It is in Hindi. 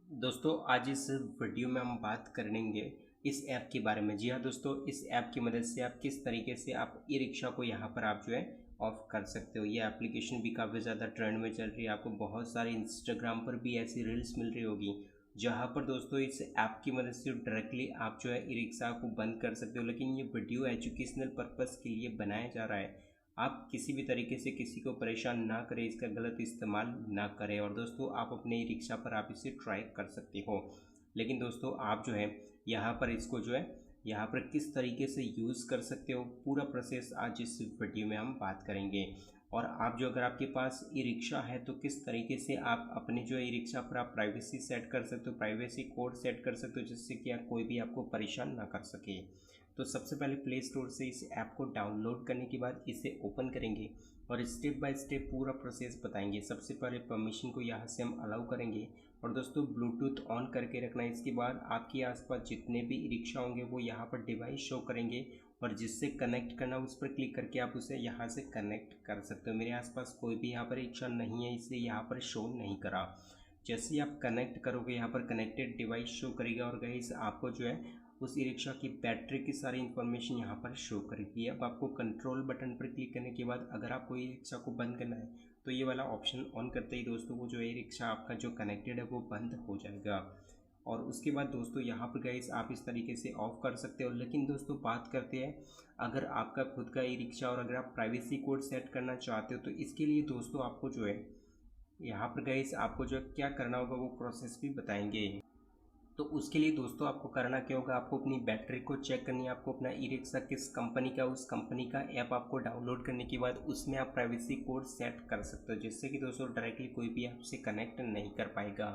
दोस्तों आज इस वीडियो में हम बात करेंगे इस ऐप के बारे में। जी हाँ दोस्तों, इस ऐप की मदद से आप किस तरीके से आप ई रिक्शा को यहाँ पर आप जो है ऑफ कर सकते हो। ये एप्लीकेशन भी काफ़ी ज़्यादा ट्रेंड में चल रही है। आपको बहुत सारी इंस्टाग्राम पर भी ऐसी रील्स मिल रही होगी जहाँ पर दोस्तों इस ऐप की मदद से डायरेक्टली आप जो है ई रिक्शा को बंद कर सकते हो। लेकिन ये वीडियो एजुकेशनल पर्पज़ के लिए बनाया जा रहा है। आप किसी भी तरीके से किसी को परेशान ना करें, इसका गलत इस्तेमाल ना करें। और दोस्तों आप अपने ई रिक्शा पर आप इसे ट्राई कर सकते हो। लेकिन दोस्तों आप जो है यहाँ पर इसको जो है यहाँ पर किस तरीके से यूज़ कर सकते हो, पूरा प्रोसेस आज इस वीडियो में हम बात करेंगे। और आप जो अगर आपके पास ई रिक्शा है तो किस तरीके से आप अपने जो ई रिक्शा पर आप प्राइवेसी सेट कर सकते हो, प्राइवेसी कोड सेट कर सकते हो, जिससे कि कोई भी आपको परेशान ना कर सके। तो सबसे पहले प्ले स्टोर से इस ऐप को डाउनलोड करने के बाद इसे ओपन करेंगे और स्टेप बाय स्टेप पूरा प्रोसेस बताएंगे। सबसे पहले परमिशन को यहाँ से हम अलाउ करेंगे और दोस्तों ब्लूटूथ ऑन करके रखना है। इसके बाद आपके आसपास जितने भी रिक्शा होंगे वो यहाँ पर डिवाइस शो करेंगे और जिससे कनेक्ट करना उस पर क्लिक करके आप उसे यहाँ से कनेक्ट कर सकते हो। मेरे आसपास कोई भी यहाँ पर रिक्शा नहीं है, इसलिए यहाँ पर शो नहीं करा। जैसे ही आप कनेक्ट करोगे यहाँ पर कनेक्टेड डिवाइस शो करेगा और गाइस आपको जो है उस ई रिक्शा की बैटरी की सारी इन्फॉर्मेशन यहाँ पर शो करेगी। अब आपको कंट्रोल बटन पर क्लिक करने के बाद अगर आपको ई रिक्शा को बंद करना है तो ये वाला ऑप्शन ऑन करते ही दोस्तों वो जो ई रिक्शा आपका जो कनेक्टेड है वो बंद हो जाएगा। और उसके बाद दोस्तों यहाँ पर गाइस आप इस तरीके से ऑफ कर सकते हो। लेकिन दोस्तों बात करते हैं अगर आपका खुद का ई रिक्शा और अगर आप प्राइवेसी कोड सेट करना चाहते हो तो इसके लिए दोस्तों आपको जो है यहाँ पर गाइस आपको जो क्या करना होगा वो प्रोसेस भी बताएंगे। तो उसके लिए दोस्तों आपको करना क्या होगा, आपको अपनी बैटरी को चेक करनी है। आपको अपना ई रिक्शा किस कंपनी का, उस कंपनी का ऐप आपको डाउनलोड करने के बाद उसमें आप प्राइवेसी कोड सेट कर सकते हो, जिससे कि दोस्तों डायरेक्टली कोई भी आपसे कनेक्ट नहीं कर पाएगा।